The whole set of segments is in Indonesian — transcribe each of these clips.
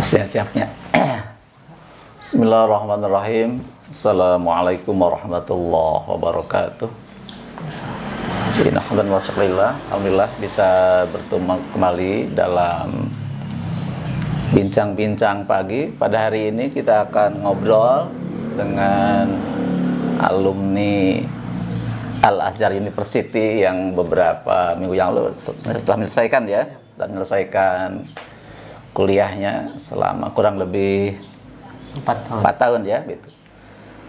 Siap-siapnya. Bismillahirrahmanirrahim. Assalamualaikum warahmatullahi wabarakatuh. Alhamdulillah bisa bertemu kembali dalam bincang-bincang pagi. Pada hari ini kita akan ngobrol dengan alumni Al-Azhar University yang beberapa minggu yang lalu setelah menyelesaikan kuliahnya selama kurang lebih 4 tahun ya gitu.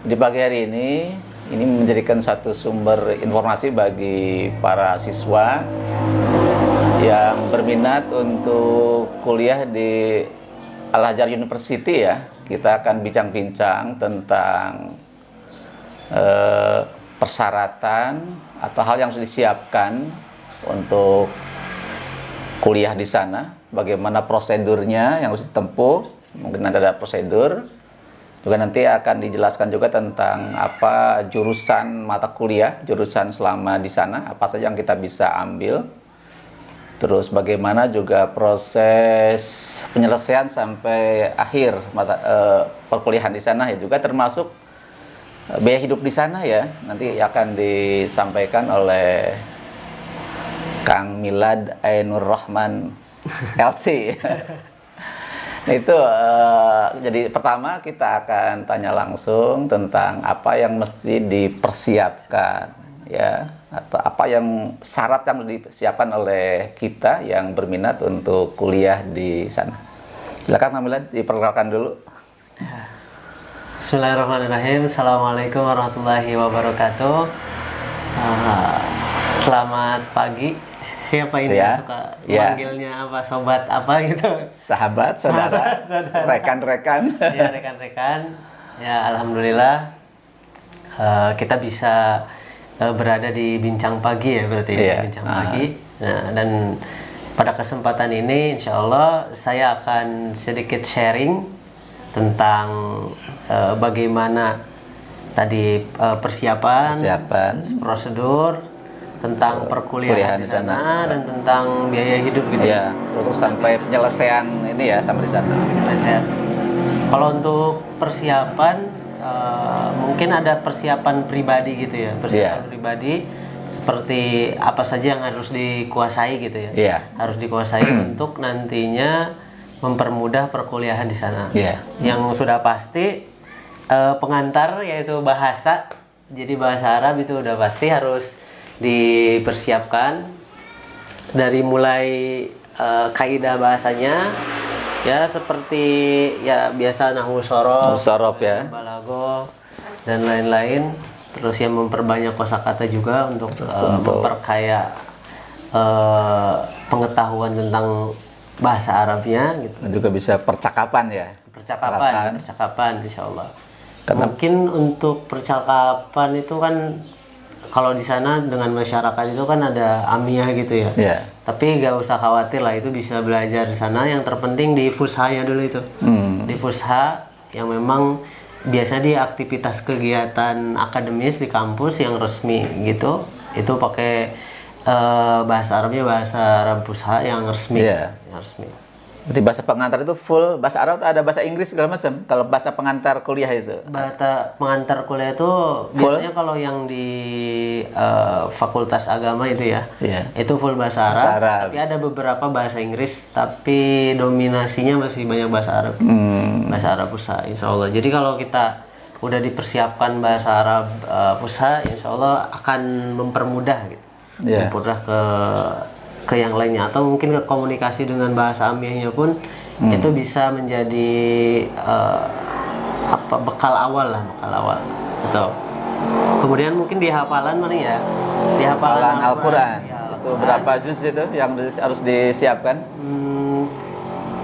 Di pagi hari ini menjadikan satu sumber informasi bagi para siswa yang berminat untuk kuliah di Al-Azhar University ya. Kita akan bincang-bincang tentang persyaratan atau hal yang harus disiapkan untuk kuliah di sana, bagaimana prosedurnya yang harus ditempuh, mungkin nanti ada prosedur, juga nanti akan dijelaskan juga tentang apa jurusan mata kuliah, jurusan selama di sana, apa saja yang kita bisa ambil, terus bagaimana juga proses penyelesaian sampai akhir perkuliahan di sana ya, juga termasuk biaya hidup di sana ya, nanti akan disampaikan oleh Kang Milad Ainur Rahman LC. Nah, itu jadi pertama kita akan tanya langsung tentang apa yang mesti dipersiapkan ya, atau apa yang syarat yang disiapkan oleh kita yang berminat untuk kuliah di sana. Silakan Kang Milad diperkenalkan dulu. Bismillahirrahmanirrahim. Assalamualaikum warahmatullahi wabarakatuh. Selamat pagi. Siapa ini ya, suka ya. Manggilnya apa, sobat apa gitu? Sahabat, saudara, rekan-rekan. Ya, rekan-rekan. Ya, alhamdulillah kita bisa berada di bincang pagi ya, berarti ya, bincang pagi. Nah, dan pada kesempatan ini insya Allah saya akan sedikit sharing tentang bagaimana tadi persiapan, prosedur tentang perkuliahan di sana dan tentang biaya hidup gitu ya, untuk sampai penyelesaian ini ya, sampai di sana. Kalau untuk persiapan mungkin ada persiapan pribadi gitu ya, persiapan pribadi seperti apa saja yang harus dikuasai gitu ya, harus dikuasai untuk nantinya mempermudah perkuliahan di sana. Yang sudah pasti pengantar yaitu bahasa, jadi bahasa Arab itu udah pasti harus dipersiapkan dari mulai kaidah bahasanya ya, seperti ya biasa nahwu shorof ya, balaghah dan lain-lain, terus yang memperbanyak kosakata juga untuk memperkaya pengetahuan tentang bahasa Arabnya gitu. Dan juga bisa percakapan ya, percakapan insyaallah. Mungkin untuk percakapan itu kan kalau di sana dengan masyarakat itu kan ada amiyah gitu ya. Tapi gak usah khawatir lah, itu bisa belajar di sana. Yang terpenting di fushanya dulu itu. Di fusha yang memang biasa di aktivitas kegiatan akademis di kampus yang resmi gitu. Itu pakai bahasa Arabnya bahasa Arab fusha yang resmi. Yang resmi. Berarti bahasa pengantar itu full bahasa Arab, ada bahasa Inggris segala macam. Kalau bahasa pengantar kuliah itu? Bahasa pengantar kuliah itu biasanya kalau yang di fakultas agama itu ya, itu full bahasa Arab. Tapi ada beberapa bahasa Inggris, tapi dominasinya masih banyak bahasa Arab. Bahasa Arab Fusha, insya Allah. Jadi kalau kita udah dipersiapkan bahasa Arab Fusha, insya Allah akan mempermudah gitu. Mempermudah ke yang lainnya, atau mungkin ke komunikasi dengan bahasa amiyahnya pun itu bisa menjadi bekal awal betul. Kemudian mungkin di hafalan mana ya, di hafalan Al-Quran itu berapa juz itu yang harus disiapkan?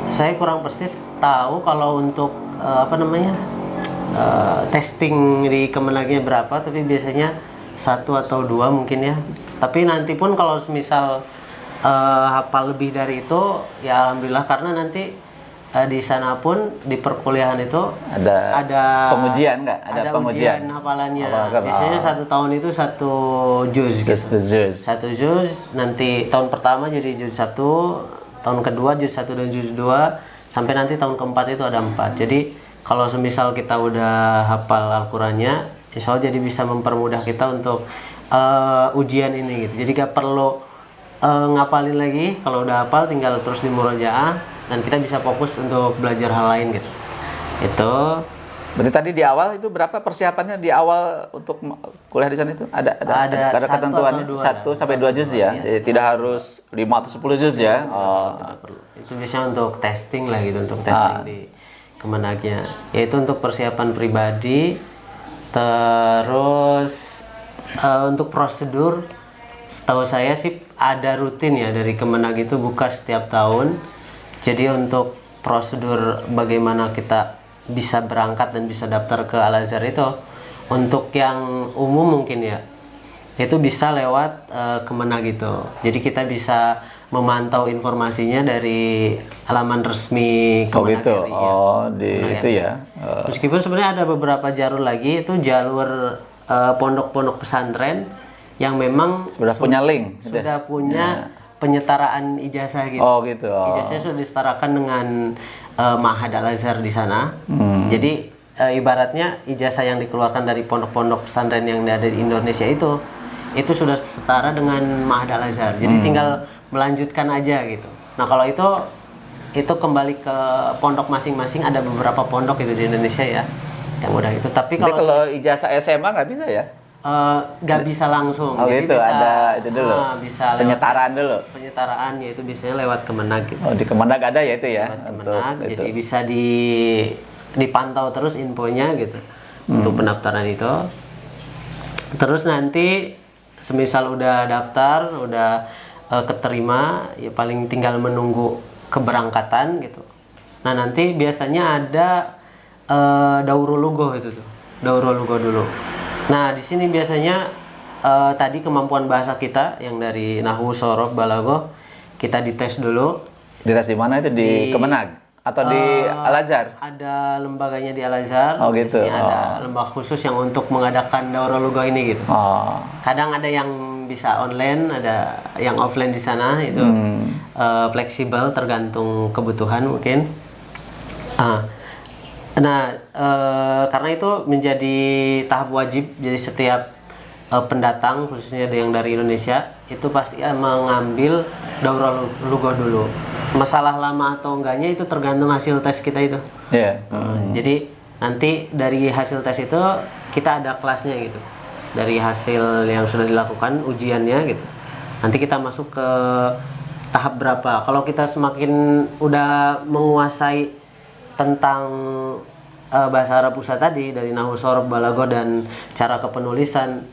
Saya kurang persis tahu kalau untuk testing di Kemenagnya berapa, tapi biasanya 1 atau 2 mungkin ya. Tapi nanti pun kalau misal hafal lebih dari itu ya alhamdulillah, karena nanti di sana pun di perkuliahan itu ada pengujian nggak? Ada pengujian hafalannya. Biasanya 1 tahun itu 1 juz gitu. 1 juz, nanti tahun pertama jadi juz 1, tahun kedua juz 1 dan juz 2, sampai nanti tahun keempat itu ada 4. Jadi kalau semisal kita udah hafal Al-Qur'annya, insya Allah jadi bisa mempermudah kita untuk ujian ini gitu. Jadi gak perlu ngapalin lagi, kalau udah hafal tinggal terus di murojaah dan kita bisa fokus untuk belajar hal lain gitu. Itu Berarti tadi di awal itu berapa persiapannya di awal untuk kuliah di sana itu? Ada satu ketentuannya atau dua 1 sampai 2 juz ya. Jadi tidak harus 5 atau 10 juz ya. Oh. tidak perlu. Itu biasanya untuk testing lah gitu, untuk testing di Kemenagnya. Yaitu untuk persiapan pribadi. Terus untuk prosedur, setahu saya sih ada rutin ya dari Kemenag itu buka setiap tahun. Jadi untuk prosedur bagaimana kita bisa berangkat dan bisa daftar ke Al-Azhar itu, untuk yang umum mungkin ya itu bisa lewat Kemenag gitu. Jadi kita bisa memantau informasinya dari halaman resmi Oh Kemenag gitu. RI, ya. Oh, di itu ya. Meskipun sebenarnya ada beberapa jalur lagi, itu jalur pondok-pondok pesantren yang memang Sudah punya link. sudah punya penyetaraan ijazah gitu. Oh gitu. Oh. Ijazahnya sudah disetarakan dengan Ma'had Al-Azhar di sana. Jadi ibaratnya ijazah yang dikeluarkan dari pondok-pondok pesantren yang ada di Indonesia itu sudah setara dengan Ma'had Al-Azhar. Jadi tinggal melanjutkan aja gitu. Nah, kalau itu kembali ke pondok masing-masing, ada beberapa pondok itu di Indonesia ya yang udah itu. Tapi Jadi kalau kalau ijazah SMA nggak bisa ya? nggak bisa langsung. Oh Jadi gitu, bisa, ada itu dulu. Bisa lewat Penyetaraan dulu. penyetaraan, yaitu biasanya lewat Kemenag gitu. Oh, di Kemenag ada ya itu ya. Kemenag, Untuk jadi bisa dipantau terus infonya gitu untuk pendaftaran itu. Terus nanti semisal udah daftar, udah keterima, ya paling tinggal menunggu keberangkatan gitu. Nah, nanti biasanya ada daurul lugah itu tuh. Daurul lugah dulu. Nah, di sini biasanya tadi kemampuan bahasa kita yang dari nahwu, shorof, balaghah kita dites dulu. Dites di mana itu di Kemenag atau di Al-Azhar? Ada lembaganya di Al-Azhar. Oh, gitu. Biasanya ada lembaga khusus yang untuk mengadakan daurah lugah ini gitu. Oh. Kadang ada yang bisa online, ada yang offline di sana, itu fleksibel tergantung kebutuhan mungkin. Nah, karena itu menjadi tahap wajib, jadi setiap pendatang khususnya yang dari Indonesia itu pasti mengambil daurah lugah dulu. Masalah lama atau enggaknya itu tergantung hasil tes kita itu. Iya. Jadi nanti dari hasil tes itu kita ada kelasnya gitu. Dari hasil yang sudah dilakukan ujiannya gitu. Nanti kita masuk ke tahap berapa. Kalau kita semakin udah menguasai tentang bahasa Arab pusat tadi, dari nahwu, shorof, balaghah dan cara kepenulisan,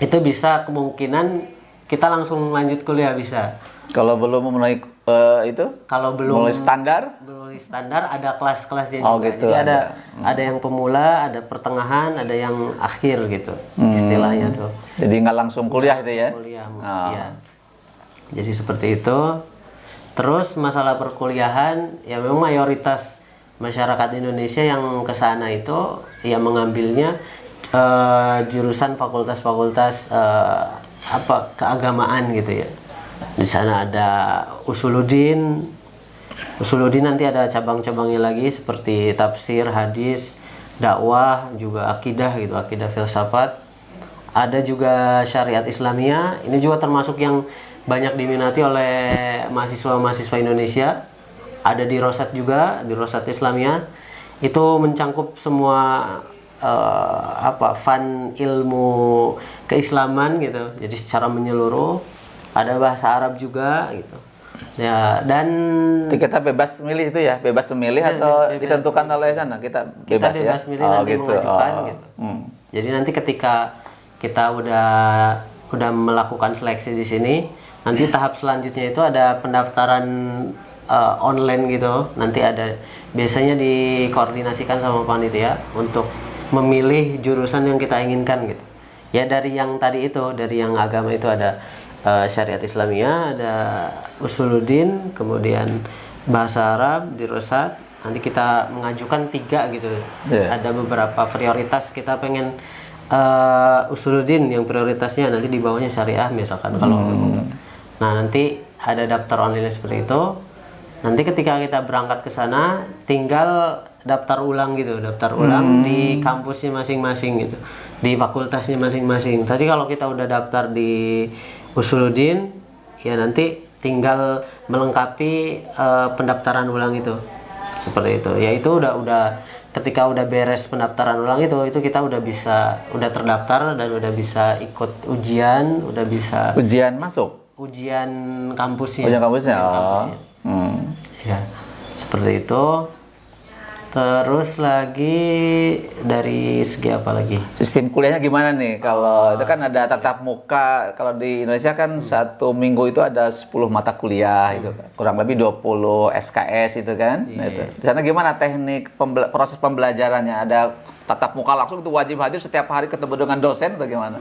itu bisa kemungkinan kita langsung lanjut kuliah bisa. Kalau belum memenuhi itu? Kalau belum mulai standar? memenuhi standar, ada kelas-kelasnya Oh, juga. gitu, Jadi ada. ada yang pemula, ada pertengahan, ada yang akhir gitu istilahnya tuh. Jadi nggak langsung kuliah itu ya? Kuliah, Oh. ya. Jadi seperti itu. Terus masalah perkuliahan, ya memang mayoritas masyarakat Indonesia yang ke sana itu ya mengambilnya jurusan fakultas-fakultas keagamaan gitu ya. Di sana ada Usuluddin. Usuluddin nanti ada cabang-cabangnya lagi seperti tafsir, hadis, dakwah, juga akidah gitu, akidah filsafat. Ada juga syariat Islamiyah. Ini juga termasuk yang banyak diminati oleh mahasiswa-mahasiswa Indonesia. Ada di Rosat juga, di Rosat Islamiyah. Itu mencangkup semua fan ilmu keislaman gitu. Jadi secara menyeluruh. Ada bahasa Arab juga gitu. Ya, dan kita bebas milih itu ya, bebas memilih atau ditentukan oleh sana, kita bebas ya. Bebas milih nanti gitu. mengajukan gitu. Jadi nanti ketika kita udah melakukan seleksi di sini, nanti tahap selanjutnya itu ada pendaftaran online gitu. Nanti ada biasanya dikoordinasikan sama panitia untuk memilih jurusan yang kita inginkan gitu. Ya dari yang tadi itu, dari yang agama itu ada syariat Islamiyah, ada Usuluddin, kemudian bahasa Arab di Rosat. Nanti kita mengajukan 3 gitu. Ada beberapa prioritas, kita pengen Usuluddin yang prioritasnya, nanti di bawahnya syariah misalkan kalau nah nanti ada daftar online seperti itu. Nanti ketika kita berangkat ke sana, tinggal daftar ulang gitu, daftar ulang di kampusnya masing-masing gitu, di fakultasnya masing-masing. Tadi kalau kita udah daftar di Usuluddin, ya nanti tinggal melengkapi pendaftaran ulang itu, seperti itu. Ya itu udah ketika udah beres pendaftaran ulang itu kita udah terdaftar dan udah bisa ikut ujian, udah bisa Ujian masuk. ujian kampusnya. Ujian kampusnya. Ujian Oh. kampusnya. Ya, seperti itu. Terus lagi dari segi apa lagi? Sistem kuliahnya gimana nih? Kalau itu kan ada tatap muka, kalau di Indonesia kan 1 minggu itu ada 10 mata kuliah itu, kurang lebih 20 SKS itu kan. Nah, itu. Di sana gimana teknik proses pembelajarannya? Ada tatap muka langsung itu wajib hadir setiap hari ketemu dengan dosen atau gimana?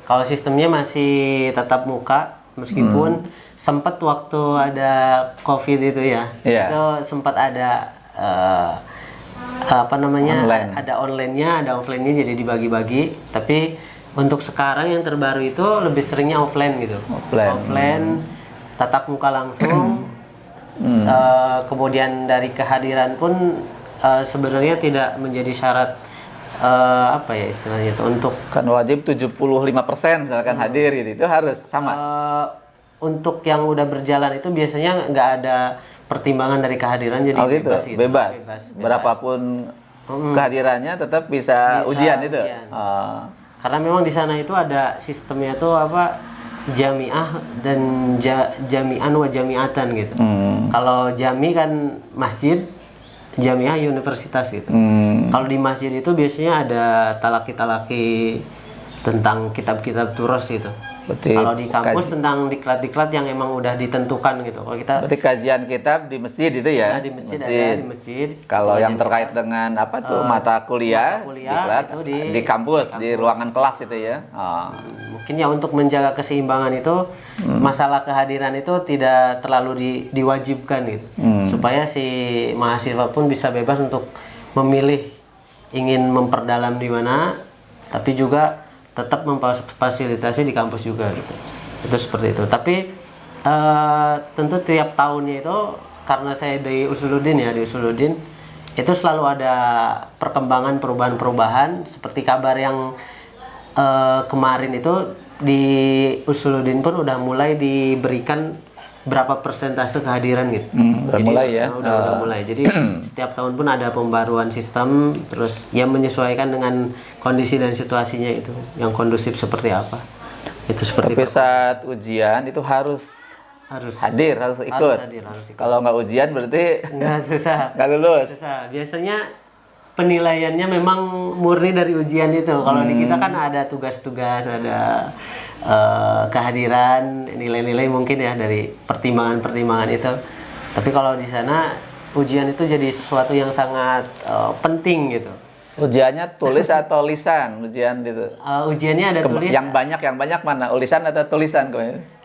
Kalau sistemnya masih tatap muka, meskipun sempat waktu ada COVID itu ya, Iya. itu sempat ada apa namanya, Online. ada online-nya, ada offline-nya, jadi dibagi-bagi. Tapi untuk sekarang yang terbaru itu lebih seringnya offline gitu. Offline. Tatap muka langsung. Kemudian dari kehadiran pun sebenarnya tidak menjadi syarat apa ya istilahnya itu untuk Kan wajib 75% misalkan hadir gitu, itu harus sama. untuk yang udah berjalan itu biasanya nggak ada pertimbangan dari kehadiran, jadi Oh gitu, bebas gitu. bebas. Bebas. Berapapun kehadirannya tetap bisa ujian itu. ujian. Oh. Karena memang di sana itu ada sistemnya tuh apa, jamiah dan jami'an wa jami'atan gitu. Kalau jami kan masjid, jamiah universitas gitu. Kalau di masjid itu biasanya ada talaki-talaki tentang kitab-kitab turos gitu. Berarti Kalau di kampus tentang diklat-diklat yang emang udah ditentukan gitu. Kalau kita Berarti kajian kitab di masjid itu ya? di masjid ada di masjid. Kalau yang terkait dengan apa tuh mata kuliah, mata kuliah diklat itu di kampus, di ruangan kelas itu ya. Oh. Mungkin ya untuk menjaga keseimbangan itu, masalah kehadiran itu tidak terlalu diwajibkan gitu. Supaya si mahasiswa pun bisa bebas untuk memilih ingin memperdalam di mana, tapi juga tetap memfasilitasi di kampus juga gitu. Itu seperti itu. Tapi tentu tiap tahunnya itu, karena saya di Usuluddin ya, di Usuluddin itu selalu ada perkembangan perubahan-perubahan. Seperti kabar yang kemarin itu di Usuluddin pun udah mulai diberikan berapa persentase kehadiran gitu. Udah mulai ya. Udah mulai. Jadi setiap tahun pun ada pembaruan sistem, terus yang menyesuaikan dengan kondisi dan situasinya itu, yang kondusif seperti apa. Itu seperti Tapi saat ujian itu harus hadir, harus ikut. harus ikut. Kalau nggak ujian berarti Nggak susah. nggak lulus. Susah. Biasanya penilaiannya memang murni dari ujian itu. Kalau di kita kan ada tugas-tugas, ada kehadiran, nilai-nilai mungkin ya dari pertimbangan-pertimbangan itu. Tapi kalau di sana ujian itu jadi sesuatu yang sangat penting gitu. Ujiannya tulis atau lisan ujian gitu? Ujiannya ada tulis. Yang banyak mana? Lisan atau tulisan?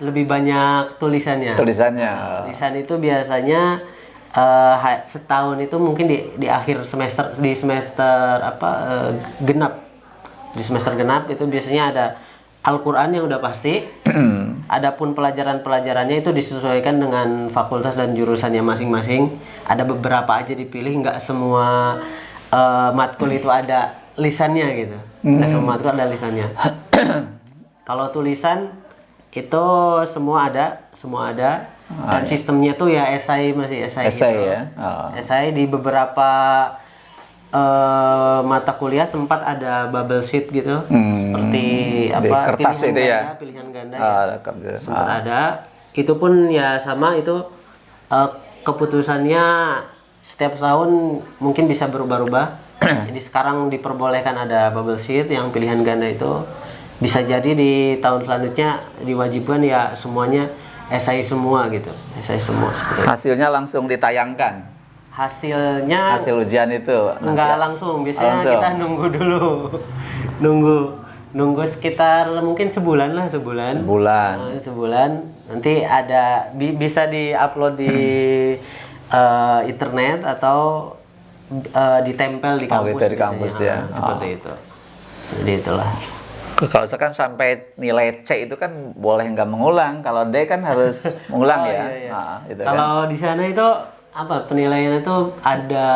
Lebih banyak tulisannya. Tulisannya. Tulisan itu biasanya setahun itu mungkin di akhir semester, di semester genap. Di semester genap itu biasanya ada Al-Quran yang udah pasti. Adapun pelajaran-pelajarannya itu disesuaikan dengan fakultas dan jurusannya masing-masing. Ada beberapa aja dipilih, nggak semua matkul itu ada lisannya gitu. Nggak semua matkul ada lisannya. Kalau tulisan itu semua ada. Dan sistemnya tuh ya esai, masih esai Esai gitu. ya. Oh. Esai di beberapa mata kuliah sempat ada bubble sheet gitu, seperti Di apa kertas itu ya? pilihan ganda Ah, ya. Sempat ada. Itu pun ya sama itu, keputusannya setiap tahun mungkin bisa berubah-ubah. Jadi sekarang diperbolehkan ada bubble sheet yang pilihan ganda itu. Bisa jadi di tahun selanjutnya diwajibkan ya semuanya esai semua gitu. Esai semua seperti itu. Hasilnya langsung ditayangkan. Hasil Ujian itu nggak langsung, biasanya langsung. kita nunggu dulu. nunggu sekitar mungkin sebulan. Sebulan nanti ada bisa diupload di internet atau ditempel di kampus, gitu, di kampus ya. seperti itu. Jadi itulah. Kalau misalkan sampai nilai C itu kan boleh nggak mengulang, kalau D kan harus mengulang Oh, ya. iya, iya. Nah, gitu kan. Kalau di sana itu apa penilaiannya itu ada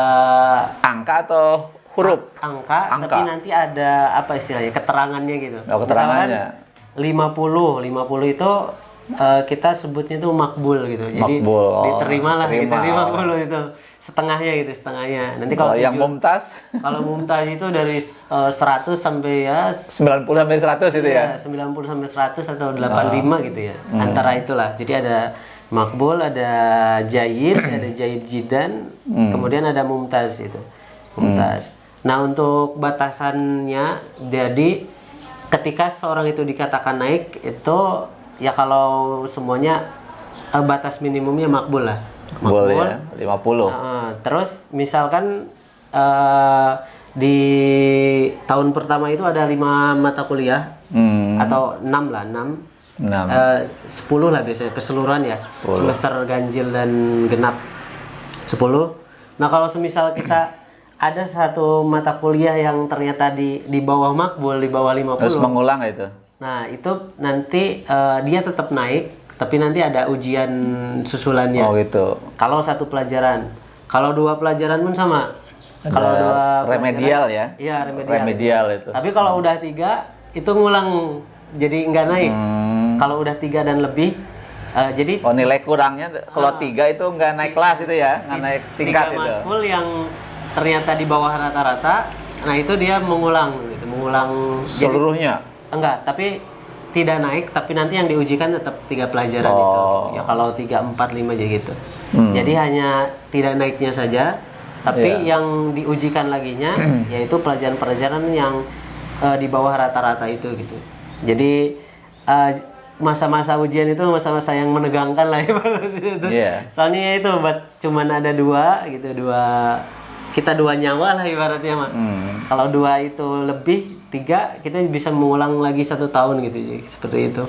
Angka atau huruf? angka, Angka. tapi nanti ada apa istilahnya keterangannya gitu. Oh, keterangannya. Misalkan 50 itu kita sebutnya itu makbul gitu. Jadi Makbul, oh, diterima lah gitu terima. 50 itu. Setengahnya gitu, setengahnya. Nanti Kalau yang tujuh- mumtaz kalau mumtaz itu dari 100 sampai ya 90 sampai 100 itu ya. 90 sampai 100 atau 85 gitu ya. Antara itulah. Jadi ada makbul, ada jayyid, ada jayyid jiddan, kemudian ada mumtaz itu. Mumtaz. Nah, untuk batasannya jadi ketika seorang itu dikatakan naik itu ya kalau semuanya batas minimumnya makbul lah. Boleh ya, 50. Terus misalkan di tahun pertama itu ada 5 mata kuliah atau 6 lah, 6 6. 10 lah biasanya keseluruhan ya. Semester ganjil dan genap 10. Nah, kalau semisal kita ada satu mata kuliah yang ternyata di bawah makbul, di bawah 50. Terus mengulang itu. Nah, itu nanti dia tetap naik, tapi nanti ada ujian susulannya. Oh gitu. Kalau satu pelajaran, kalau 2 pelajaran pun sama. Kalau 2 remedial ya. Iya, remedial. Remedial itu. Tapi kalau udah 3 itu ngulang, jadi nggak naik. Kalau udah 3 dan lebih, jadi Oh, nilai kurangnya kalau 3 itu nggak naik kelas itu ya, nggak naik tingkat 3 itu. matkul yang ternyata di bawah rata-rata, nah itu dia mengulang, gitu. Mengulang. Seluruhnya. Enggak, tapi tidak naik, tapi nanti yang diujikan tetap 3 pelajaran itu. Ya kalau 3, 4, 5 aja gitu. Jadi hanya tidak naiknya saja, tapi yang diujikan laginya yaitu pelajaran-pelajaran yang di bawah rata-rata itu gitu. Jadi masa-masa ujian itu masa-masa yang menegangkan lah ibaratnya itu. Soalnya itu cuman ada 2 gitu, 2 nyawa lah ibaratnya mah. Kalau 2 itu lebih 3 kita bisa mengulang lagi 1 tahun gitu, jadi seperti itu.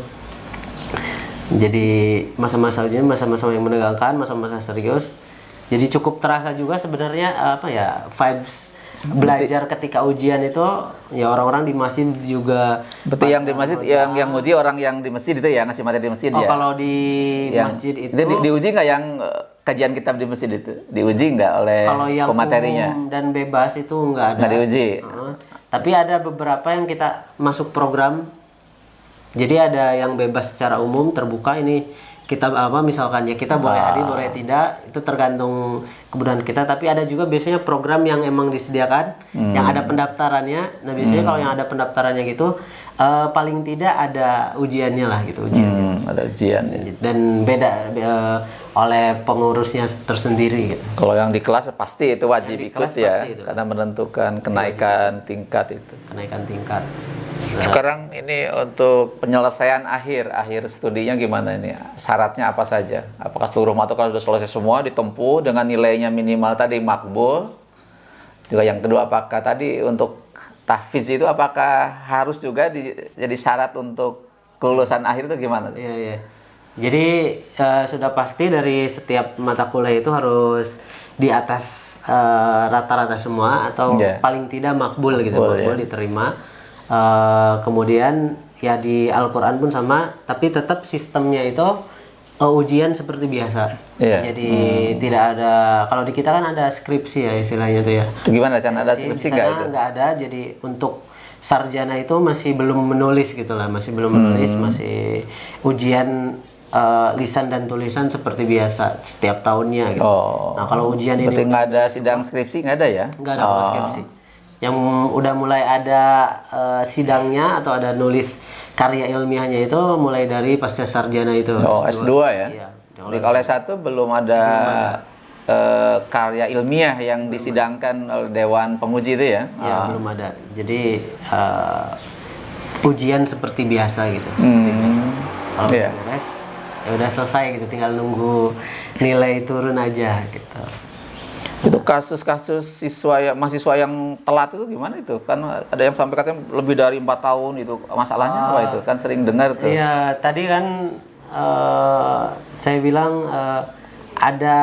Jadi masa-masa ujian masa-masa yang menegangkan, masa-masa serius. Jadi cukup terasa juga sebenarnya apa ya vibes belajar ketika ujian itu ya orang-orang di masjid juga. Berarti yang di masjid yang uji orang yang di masjid itu ya, ngasih materi di masjid ya. Kalau di masjid itu diuji nggak yang kajian kitab di masjid itu? Diuji nggak oleh kalau yang pematerinya? umum dan bebas itu nggak ada. Nggak diuji. Tapi ada beberapa yang kita masuk program. Jadi ada yang bebas secara umum terbuka, ini kita apa misalkan ya kita boleh hadir boleh tidak, itu tergantung kebutuhan kita. Tapi ada juga biasanya program yang emang disediakan yang ada pendaftarannya. Nah biasanya kalau yang ada pendaftarannya gitu paling tidak ada ujiannya lah gitu, ujiannya. Ada ujian ya. Dan beda oleh pengurusnya tersendiri gitu. Kalau yang di kelas pasti itu wajib Yang di ikut kelas ya, pasti itu. karena menentukan kenaikan tingkat itu. Kenaikan tingkat. Sekarang ini untuk penyelesaian akhir studinya gimana ini? Syaratnya apa saja? Apakah seluruh mata kalau sudah selesai semua ditempuh dengan nilainya minimal tadi makbul? Juga yang kedua, apakah tadi untuk tahfiz itu apakah harus juga jadi syarat untuk kelulusan akhir itu gimana? Iya, iya. Jadi sudah pasti dari setiap mata kuliah itu harus di atas rata-rata semua atau paling tidak makbul gitu, makbul diterima. Kemudian ya di Al-Quran pun sama, tapi tetap sistemnya itu ujian seperti biasa. Jadi tidak ada, kalau di kita kan ada skripsi ya istilahnya tuh ya. Itu gimana Chan? Ada skripsi nggak itu? Nggak ada, jadi untuk sarjana itu masih belum menulis gitu lah, masih belum menulis, masih ujian lisan dan tulisan seperti biasa setiap tahunnya gitu. Nah kalau ujian ini berarti nggak ada sidang skripsi, nggak ada ya? Nggak ada skripsi. Yang udah mulai ada sidangnya atau ada nulis karya ilmiahnya itu mulai dari pasca sarjana itu. S2 ya? Iya. Kalau S1 belum ada karya ilmiah yang disidangkan oleh Dewan Penguji itu ya? Ya belum ada. Jadi ujian seperti biasa gitu. Kalau beres ya udah selesai gitu, tinggal nunggu nilai turun aja gitu. Itu kasus-kasus mahasiswa yang telat itu gimana itu? Kan ada yang sampai katanya lebih dari 4 tahun itu. Masalahnya apa itu? Kan sering dengar tuh. Iya, tadi kan saya bilang ada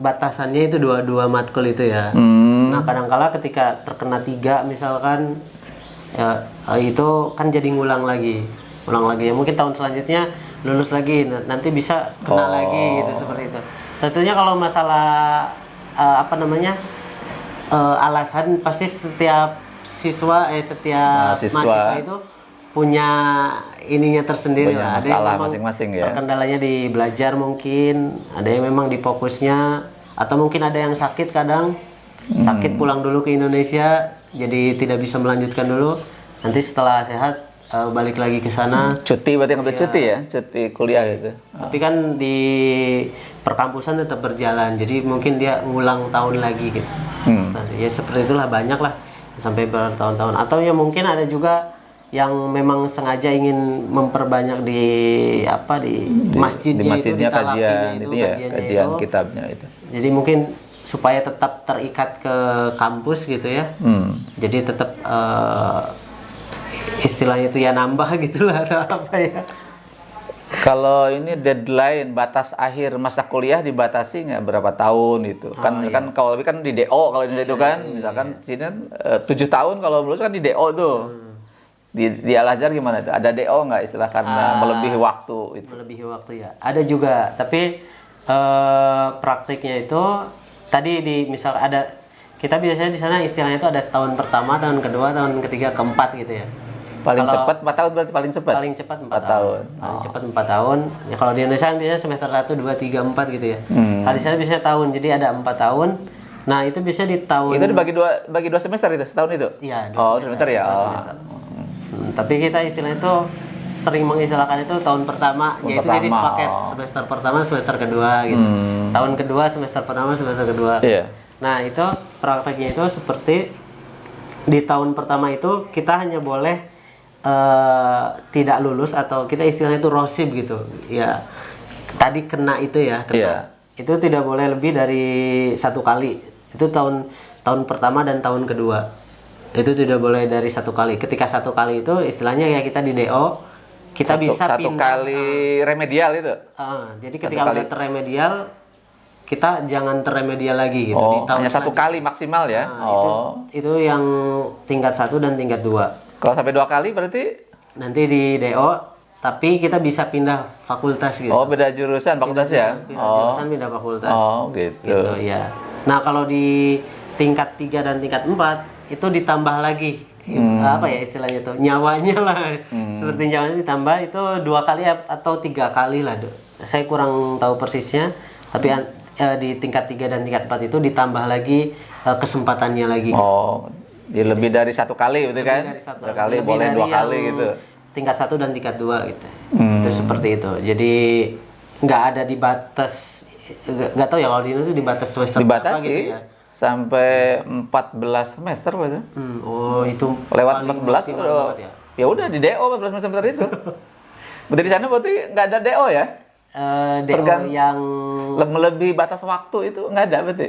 batasannya itu dua matkul itu ya. Nah, kadangkala ketika terkena 3 misalkan itu kan jadi ngulang lagi ya, mungkin tahun selanjutnya lulus lagi, nanti bisa kena lagi gitu, seperti itu. Tentunya kalau masalah alasan, pasti setiap setiap mahasiswa itu punya ininya tersendiri punya lah. Ada yang masalah memang masing-masing ya. terkendalanya di belajar, mungkin ada yang memang di fokusnya, atau mungkin ada yang sakit, kadang sakit pulang dulu ke Indonesia jadi tidak bisa melanjutkan dulu, nanti setelah sehat balik lagi ke sana. Cuti berarti ngambil cuti ya, cuti kuliah gitu. Tapi kan di perkampusan tetap berjalan, jadi mungkin dia ngulang tahun lagi gitu. Ya seperti itulah, banyak lah sampai bertahun-tahun. Atau ya mungkin ada juga yang memang sengaja ingin memperbanyak di masjidnya, di masjidnya itu, di kajian talapinya itu ya, kajiannya kajian itu. kitabnya itu. Jadi mungkin supaya tetap terikat ke kampus gitu ya. Jadi tetap istilahnya itu ya nambah gitulah atau apa ya. Kalau ini deadline batas akhir masa kuliah dibatasi nggak berapa tahun itu? Kan kalau lebih kan di DO kalau ini itu kan, misalkan sini 7 tahun kalau lulus kan di DO tuh. Di Al-Azhar gimana tuh? Ada DO nggak istilah karena melebihi waktu itu? Melebihi waktu ya. Ada juga, tapi praktiknya itu tadi misal ada, kita biasanya di sana istilahnya itu ada tahun pertama, tahun kedua, tahun ketiga, keempat gitu ya. Paling cepat 4 tahun berarti paling cepat? Paling cepat 4 tahun. Paling cepat 4 tahun. Ya kalau di Indonesia kan biasanya semester 1, 2, 3, 4 gitu ya. Kalau di sana biasanya tahun, jadi ada 4 tahun. Nah itu bisa di tahun... Itu dibagi dua semester itu, setahun itu? Iya, 2 semester ya? semester. Tapi kita istilahnya itu sering mengistilahkan itu tahun pertama, yaitu jadi sepaket semester pertama, semester kedua gitu. Tahun kedua, semester pertama, semester kedua. Iya. Nah itu prakteknya itu seperti di tahun pertama itu kita hanya boleh tidak lulus, atau kita istilahnya itu rosib gitu ya, tadi kena itu ya, itu tidak boleh lebih dari 1 kali. Itu tahun pertama dan tahun kedua itu tidak boleh dari 1 kali. Ketika 1 kali itu istilahnya ya kita di DO, kita bisa satu pindah. kali remedial itu? Jadi ketika udah terremedial, kita jangan terremedial lagi gitu. Oh, hanya 1 kali maksimal ya? Itu yang tingkat 1 dan tingkat 2. Kalau sampai 2 kali berarti? Nanti di DO, tapi kita bisa pindah fakultas gitu. Oh, beda jurusan fakultas ya? Pindah jurusan, pindah fakultas. Oh, gitu. Ya. Nah, kalau di tingkat 3 dan tingkat 4 itu ditambah lagi. Apa ya istilahnya tuh? Nyawanya lah. Seperti nyawanya ditambah itu 2 kali atau 3 kali lah. Saya kurang tahu persisnya, tapi di tingkat 3 dan tingkat 4 itu ditambah lagi kesempatannya lagi. Oh. Jadi lebih dari 1 kali gitu kan? 1 kali, boleh 2 kali gitu. Tingkat 1 dan tingkat 2 gitu. Itu seperti itu. Jadi nggak ada dibatas, nggak tahu ya kalau di Indonesia dibatas semester berapa gitu ya. Sampai 14 semester gitu. Oh, itu lewat 14 ya udah di DO 14 semester itu. Berarti di sana berarti nggak ada DO ya? DO yang melebihi batas waktu itu nggak ada berarti?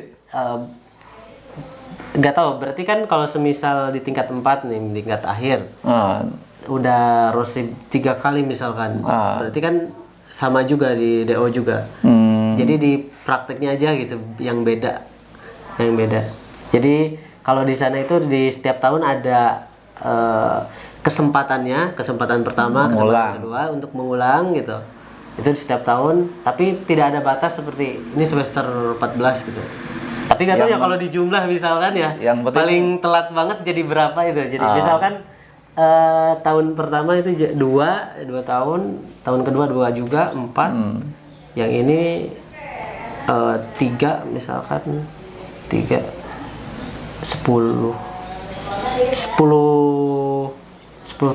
Nggak tahu, berarti kan kalau semisal di tingkat 4 nih, di tingkat akhir udah rosib 3 kali misalkan, berarti kan sama juga di DO juga. Jadi di prakteknya aja gitu yang beda. Jadi kalau di sana itu di setiap tahun ada kesempatan pertama, kesempatan kedua untuk mengulang gitu. Itu di setiap tahun, tapi tidak ada batas seperti ini semester 14 gitu. Tapi nggak tahu ya kalau di jumlah misalkan ya, yang paling telat banget jadi berapa itu. Jadi misalkan tahun pertama itu 2 tahun, tahun kedua 2 juga, 4. Yang ini 3 misalkan, 3, 10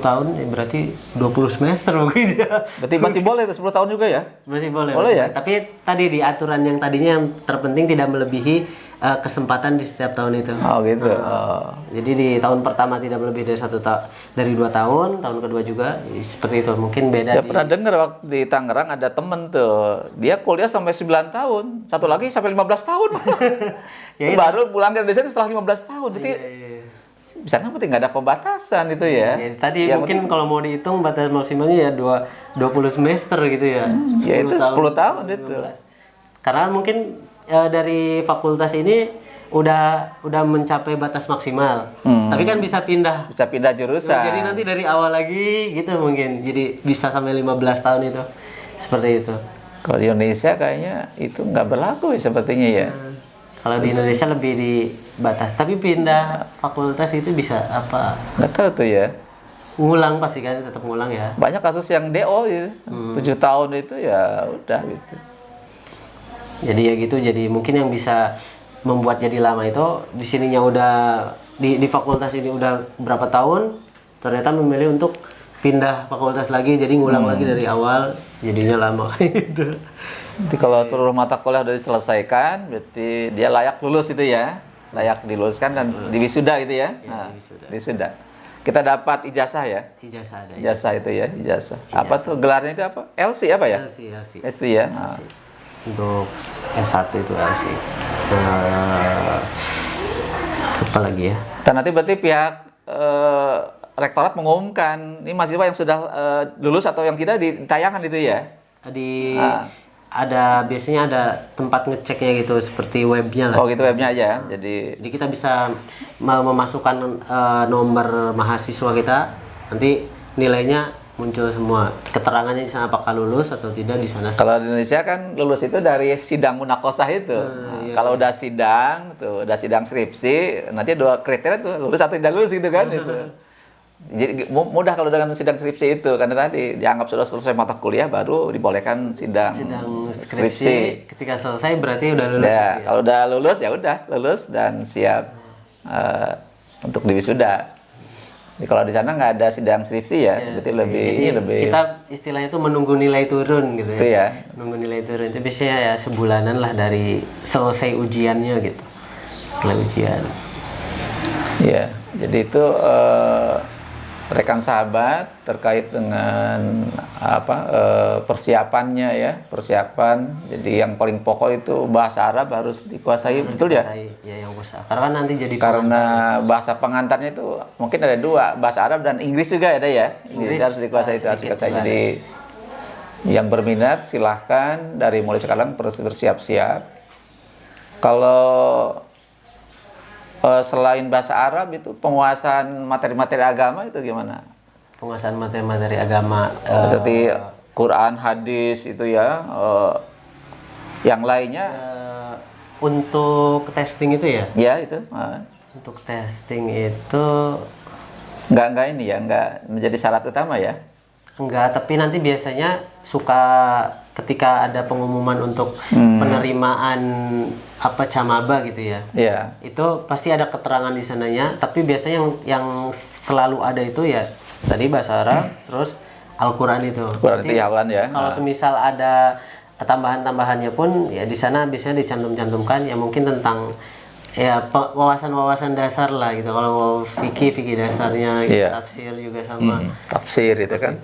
tahun ya, berarti 20 semester mungkin ya. Berarti masih boleh itu 10 tahun juga ya? Masih boleh ya? Tapi tadi di aturan yang tadinya yang terpenting tidak melebihi kesempatan di setiap tahun itu. Oh gitu. Jadi di tahun pertama tidak lebih dari 2 tahun, tahun kedua juga seperti itu. Mungkin beda. Saya pernah dengar waktu di Tangerang ada temen tuh, dia kuliah sampai 9 tahun, satu lagi sampai 15 tahun. Baru pulang dari Indonesia setelah 15 tahun. Berarti bisa kan berarti nggak ada pembatasan itu ya? Tadi ya, mungkin kalau mau dihitung batas maksimalnya ya 20 semester gitu ya. 10 tahun itu. Karena mungkin dari fakultas ini udah mencapai batas maksimal. Tapi kan bisa pindah. Bisa pindah jurusan. Jadi nanti dari awal lagi gitu mungkin. Jadi bisa sampai 15 tahun itu. Seperti itu. Kalau di Indonesia kayaknya itu nggak berlaku ya sepertinya ya. Kalau di Indonesia lebih dibatas. Tapi pindah fakultas itu bisa apa? Nggak tahu tuh ya. Ngulang pasti kan, tetap ngulang ya. Banyak kasus yang DO ya. 7 tahun itu ya udah gitu. Jadi ya gitu. Jadi mungkin yang bisa membuat jadi lama itu di sininya udah di fakultas ini udah berapa tahun, ternyata memilih untuk pindah fakultas lagi, jadi ngulang lagi dari awal, jadinya lama gitu. Jadi kalau seluruh mata kuliah udah diselesaikan, berarti dia layak lulus itu ya, layak diluluskan dan diwisuda gitu ya. Nah, wisuda. Kita dapat ijazah ya. Ijazah ada. Ijazah itu ya, ijazah. Apa tuh gelarnya itu apa? LC apa ya? LC. LC ya. Nah. Untuk S1 itu LC. Apa lagi ya? Dan nanti berarti pihak rektorat mengumumkan ini mahasiswa yang sudah lulus atau yang tidak ditayangkan itu ya? Ada biasanya ada tempat ngeceknya gitu seperti webnya lah. Oh gitu webnya aja. Jadi kita bisa memasukkan nomor mahasiswa kita, nanti nilainya muncul semua, keterangannya di sana apakah lulus atau tidak di sana. Kalau di Indonesia kan lulus itu dari sidang munakosah itu. Iya. Kalau udah sidang tuh, udah sidang skripsi, nanti 2 kriteria tuh lulus atau tidak lulus gitu kan itu. Jadi mudah kalau dengan sidang skripsi itu karena tadi dianggap sudah selesai mata kuliah baru dibolehkan sidang skripsi. Ketika selesai berarti udah lulus. Ya, kalau udah lulus ya udah lulus dan siap untuk diwisuda. Jadi kalau di sana nggak ada sidang skripsi ya, berarti lebih kita istilahnya itu menunggu nilai turun gitu ya. Itu ya. Menunggu nilai turun itu biasanya ya sebulanan lah dari selesai ujiannya gitu. Setelah ujian. Ya, jadi itu rekan sahabat terkait dengan persiapannya ya, persiapan. Jadi yang paling pokok itu bahasa Arab harus dikuasai, betul ya? Ya yang besar. Karena kan nanti jadi karena bahasa pengantarnya itu mungkin ada 2, bahasa Arab dan Inggris juga ada ya. Inggris harus dikuasai itu harus dikuasai. Jadi yang berminat silahkan dari mulai sekarang bersiap-siap. Kalau selain bahasa Arab itu penguasaan materi-materi agama itu gimana? Penguasaan materi-materi agama seperti Quran, hadis itu ya. Yang lainnya untuk testing itu ya? Ya itu. Untuk testing itu nggak ini ya, nggak menjadi syarat utama ya? Enggak, tapi nanti biasanya suka ketika ada pengumuman untuk penerimaan camaba gitu ya. Iya. Itu pasti ada keterangan di sananya, tapi biasanya yang selalu ada itu ya tadi bahasa Arab, terus Al-Qur'an itu. Quran itu hafalan ya. Kalau semisal ada tambahan-tambahannya pun ya di sana biasanya dicantum-cantumkan ya mungkin tentang ya wawasan-wawasan dasar lah gitu. Kalau fikih dasarnya gitu, tafsir juga sama. Tafsir itu kan.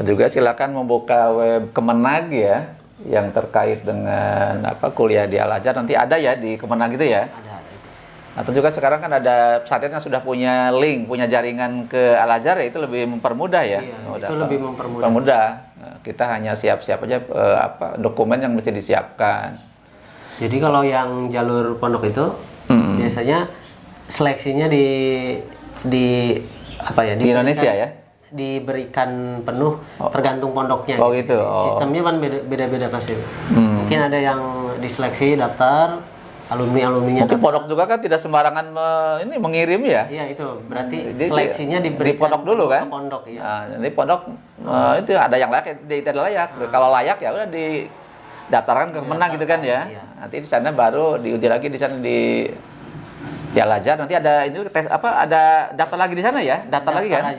Juga silakan membuka web Kemenag ya yang terkait dengan kuliah di Al-Azhar, nanti ada ya di Kemenag itu ya. Ada. Atau juga sekarang kan ada pesantren yang sudah punya link, punya jaringan ke Al-Azhar ya, itu lebih mempermudah ya. Iya, itu lebih mempermudah. Nah, kita hanya siap-siap aja dokumen yang mesti disiapkan. Jadi kalau yang jalur pondok itu biasanya seleksinya di Indonesia ya? Diberikan penuh tergantung pondoknya. Oh gitu. Sistemnya kan beda-beda pasti. Mungkin ada yang diseleksi daftar alumni-alumninya. Mungkin pondok juga kan tidak sembarangan mengirim ya? Iya itu berarti seleksinya di pondok dulu kan? Pondok ya. Nah, jadi pondok itu ada yang layak, tidak layak. Kalau layak ya udah didaftarkan ke Kemenag gitu kan ya. Iya. Nanti di sana baru diuji lagi di sana di Al-Azhar, nanti ada ini tes ada daftar lagi di sana ya? Daftar lagi kan?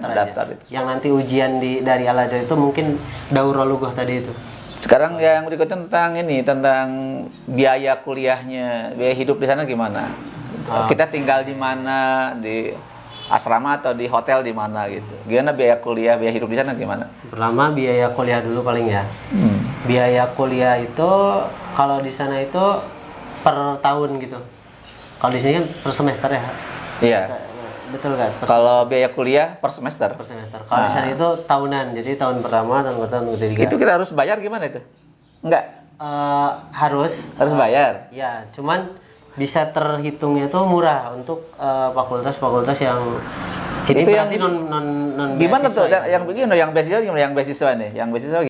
Daftar itu. Yang nanti ujian dari Al-Azhar itu mungkin daurah lughah tadi itu. Sekarang yang berikutnya tentang biaya kuliahnya, biaya hidup di sana gimana? Kita tinggal di mana, di asrama atau di hotel di mana gitu? Gimana biaya kuliah, biaya hidup di sana gimana? Pertama biaya kuliah dulu paling ya. Biaya kuliah itu kalau di sana itu per tahun gitu. Kalau di sini kan per semester ya. Iya. Betul nggak? Kalau biaya kuliah per semester. Per semester. Kalau di sana itu tahunan. Jadi tahun pertama, tahun kedua, tahun ketiga. Itu kita harus bayar gimana itu? Enggak. Harus Harus bayar. Ya, cuman bisa terhitungnya tuh murah untuk fakultas-fakultas yang ini Itu berarti yang- non Gimana beasiswa tuh ya? yang begini, yang beasiswa gimana? Yang beasiswa nih, yang beasiswa